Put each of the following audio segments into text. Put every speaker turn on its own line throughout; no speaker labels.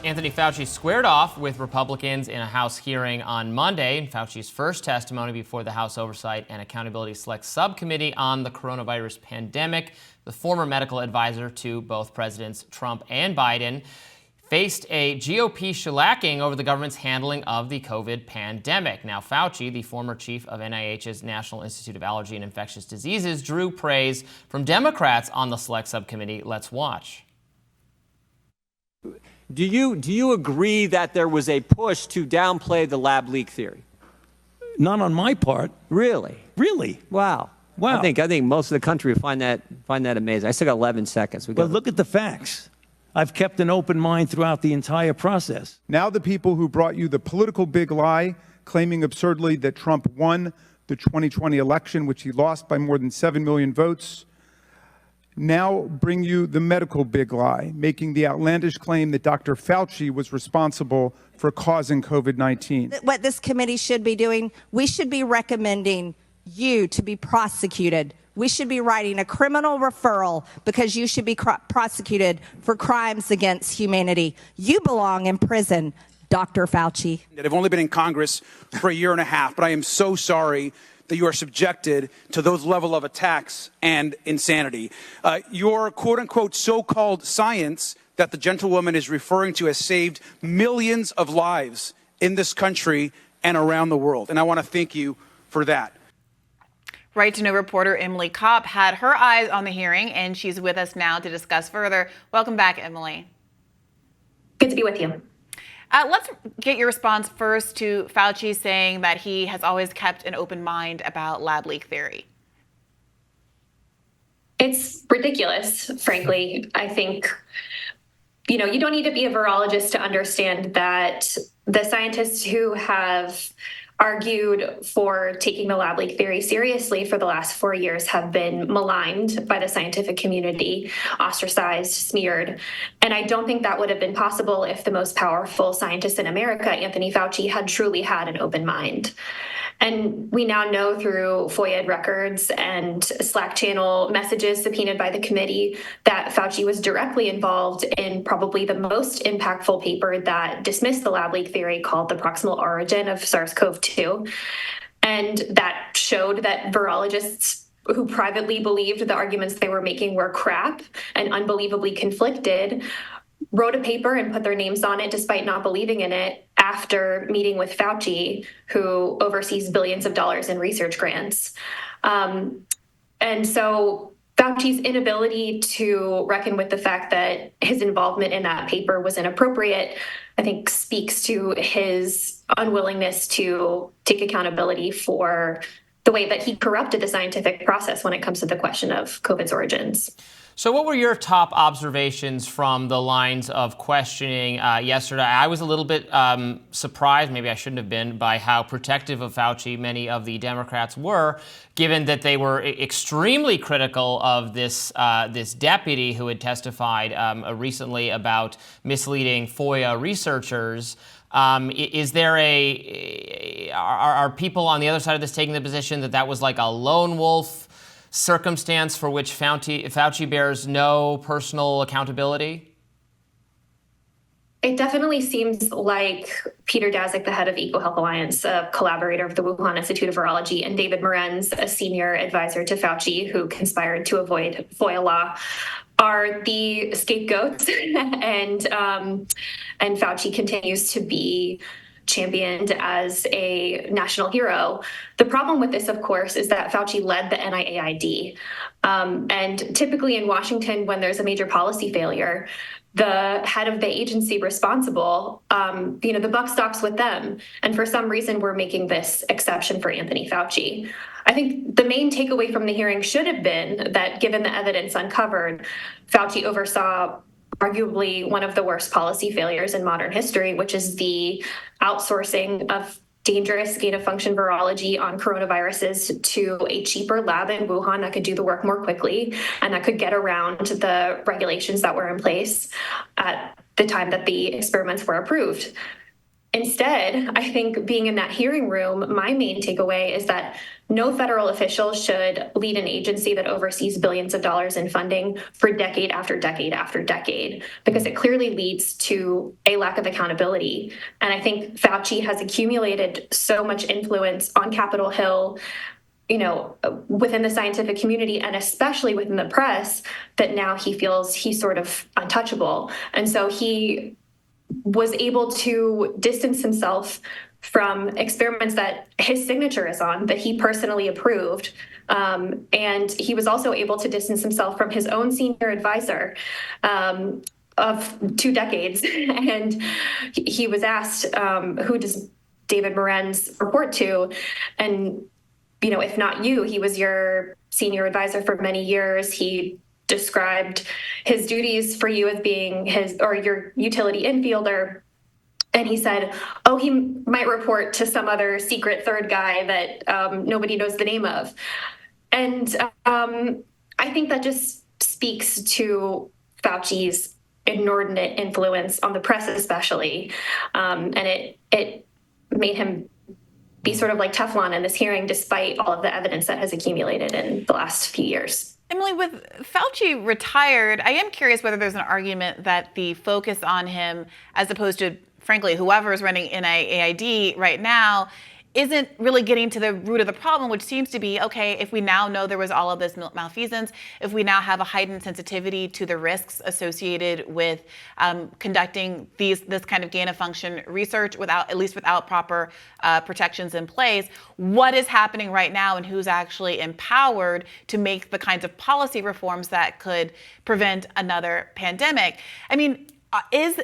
Anthony Fauci squared off with Republicans in a House hearing on Monday in Fauci's first testimony before the House Oversight and Accountability Select Subcommittee on the coronavirus pandemic. The former medical advisor to both Presidents Trump and Biden faced a GOP shellacking over the government's handling of the COVID pandemic. Now, Fauci, the former chief of NIH's National Institute of Allergy and Infectious Diseases, drew praise from Democrats on the Select Subcommittee. Let's watch.
Do you agree that there was a push to downplay the lab leak theory?
Not on my part.
Really?
Really?
Wow.
Wow.
I think most of the country would find that amazing. I still got 11 seconds.
But look at the facts. I've kept an open mind throughout the entire process.
Now the people who brought you the political big lie, claiming absurdly that Trump won the 2020 election, which he lost by more than 7 million votes, now bring you the medical big lie, making the outlandish claim that Dr. Fauci was responsible for causing COVID-19.
What this committee should be doing, we should be recommending you to be prosecuted. We should be writing a criminal referral because you should be prosecuted for crimes against humanity. You belong in prison, Dr. Fauci.
I've only been in Congress for a year and a half, but I am so sorry that you are subjected to those level of attacks and insanity. Your quote-unquote so-called science that the gentlewoman is referring to has saved millions of lives in this country and around the world, and I want to thank you for that.
Right to Know reporter Emily Kopp had her eyes on the hearing, and she's with us now to discuss further. Welcome back, Emily.
Good to be with you.
Let's get your response first to Fauci saying that he has always kept an open mind about lab leak theory.
It's ridiculous, frankly. I think, you don't need to be a virologist to understand that the scientists who have argued for taking the lab leak theory seriously for the last 4 years have been maligned by the scientific community, ostracized, smeared. And I don't think that would have been possible if the most powerful scientist in America, Anthony Fauci, had truly had an open mind. And we now know through FOIA records and Slack channel messages subpoenaed by the committee that Fauci was directly involved in probably the most impactful paper that dismissed the lab leak theory, called The Proximal Origin of SARS-CoV-2. And that showed that virologists who privately believed the arguments they were making were crap and unbelievably conflicted wrote a paper and put their names on it despite not believing in it after meeting with Fauci, who oversees billions of dollars in research grants. And so Fauci's inability to reckon with the fact that his involvement in that paper was inappropriate, I think, speaks to his unwillingness to take accountability for the way that he corrupted the scientific process when it comes to the question of COVID's origins.
So what were your top observations from the lines of questioning yesterday? I was a little bit surprised, maybe I shouldn't have been, by how protective of Fauci many of the Democrats were, given that they were extremely critical of this deputy who had testified recently about misleading FOIA researchers. Is there are people on the other side of this taking the position that that was like a lone wolf circumstance for which Fauci bears no personal accountability?
It definitely seems like Peter Daszak, the head of EcoHealth Alliance, a collaborator of the Wuhan Institute of Virology, and David Morenz, a senior advisor to Fauci who conspired to avoid FOIA law, are the scapegoats, and Fauci continues to be championed as a national hero. The problem with this, of course, is that Fauci led the NIAID. And typically in Washington, when there's a major policy failure, the head of the agency responsible, the buck stops with them. And for some reason, we're making this exception for Anthony Fauci. I think the main takeaway from the hearing should have been that, given the evidence uncovered, Fauci oversaw arguably one of the worst policy failures in modern history, which is the outsourcing of dangerous gain-of-function virology on coronaviruses to a cheaper lab in Wuhan that could do the work more quickly and that could get around the regulations that were in place at the time that the experiments were approved. Instead, I think being in that hearing room, my main takeaway is that no federal official should lead an agency that oversees billions of dollars in funding for decade after decade after decade, because it clearly leads to a lack of accountability. And I think Fauci has accumulated so much influence on Capitol Hill, within the scientific community and especially within the press, that now he feels he's sort of untouchable. And so he was able to distance himself from experiments that his signature is on, that he personally approved. And he was also able to distance himself from his own senior advisor of 2 decades. And he was asked, who does David Morenz report to? And, if not you, he was your senior advisor for many years. He described his duties for you as being your utility infielder. And he said, oh, he might report to some other secret third guy that nobody knows the name of. And I think that just speaks to Fauci's inordinate influence on the press, especially. And it made him be sort of like Teflon in this hearing, despite all of the evidence that has accumulated in the last few years.
Emily, with Fauci retired, I am curious whether there's an argument that the focus on him, as opposed to, frankly, whoever is running NIAID right now, isn't really getting to the root of the problem, which seems to be, okay, if we now know there was all of this malfeasance, if we now have a heightened sensitivity to the risks associated with conducting this kind of gain-of-function research without proper protections in place, what is happening right now and who's actually empowered to make the kinds of policy reforms that could prevent another pandemic? I mean, is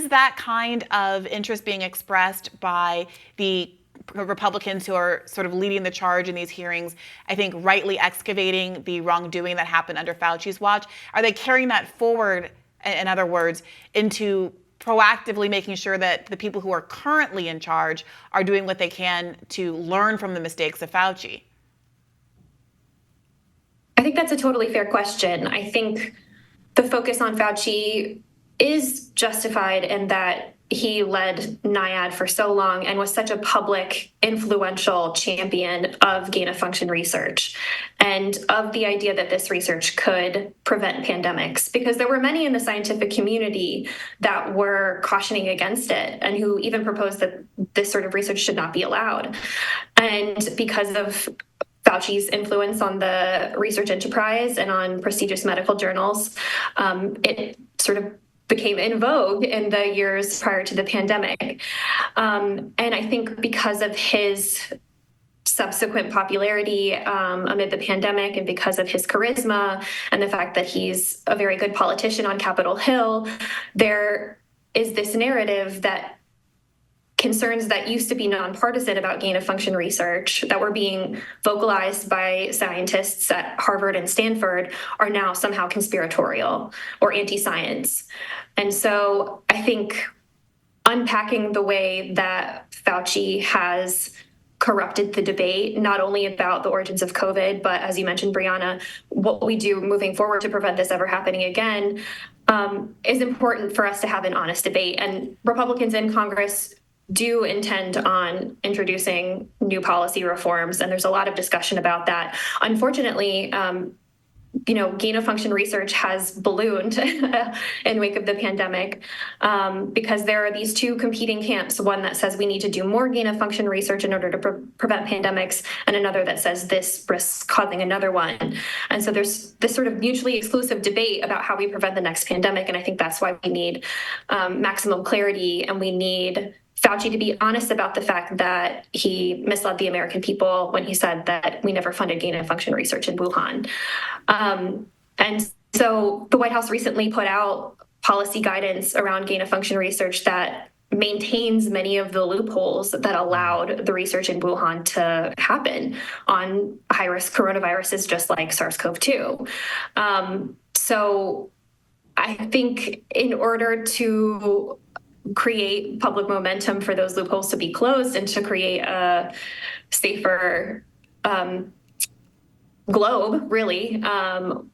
that kind of interest being expressed by the Republicans who are sort of leading the charge in these hearings, I think rightly excavating the wrongdoing that happened under Fauci's watch? Are they carrying that forward, in other words, into proactively making sure that the people who are currently in charge are doing what they can to learn from the mistakes of Fauci?
I think that's a totally fair question. I think the focus on Fauci is justified in that he led NIAID for so long and was such a public, influential champion of gain-of-function research and of the idea that this research could prevent pandemics, because there were many in the scientific community that were cautioning against it and who even proposed that this sort of research should not be allowed. And because of Fauci's influence on the research enterprise and on prestigious medical journals, it sort of became in vogue in the years prior to the pandemic. And I think because of his subsequent popularity amid the pandemic and because of his charisma and the fact that he's a very good politician on Capitol Hill, there is this narrative that concerns that used to be nonpartisan about gain-of-function research that were being vocalized by scientists at Harvard and Stanford are now somehow conspiratorial or anti-science. And so I think unpacking the way that Fauci has corrupted the debate, not only about the origins of COVID, but as you mentioned, Brianna, what we do moving forward to prevent this ever happening again, is important for us to have an honest debate. And Republicans in Congress do intend on introducing new policy reforms, and there's a lot of discussion about that. Unfortunately, gain-of-function research has ballooned in wake of the pandemic because there are these two competing camps, one that says we need to do more gain-of-function research in order to prevent pandemics, and another that says this risks causing another one. And so there's this sort of mutually exclusive debate about how we prevent the next pandemic, and I think that's why we need maximum clarity, and we need Fauci to be honest about the fact that he misled the American people when he said that we never funded gain-of-function research in Wuhan. And so the White House recently put out policy guidance around gain-of-function research that maintains many of the loopholes that allowed the research in Wuhan to happen on high-risk coronaviruses, just like SARS-CoV-2. So I think in order to create public momentum for those loopholes to be closed and to create a safer globe, really,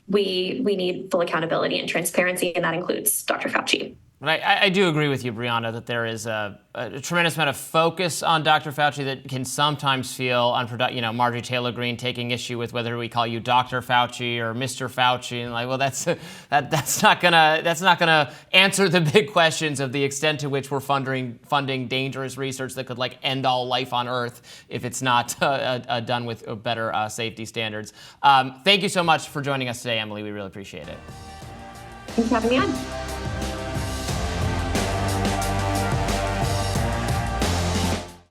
we need full accountability and transparency, and that includes Dr. Fauci.
But I do agree with you, Brianna, that there is a tremendous amount of focus on Dr. Fauci that can sometimes feel unproductive. You know, Marjorie Taylor Greene taking issue with whether we call you Dr. Fauci or Mr. Fauci, and like, well, that's not gonna answer the big questions of the extent to which we're funding dangerous research that could like end all life on Earth if it's not done with better safety standards. Thank you so much for joining us today, Emily. We really appreciate it.
Thanks for having me on.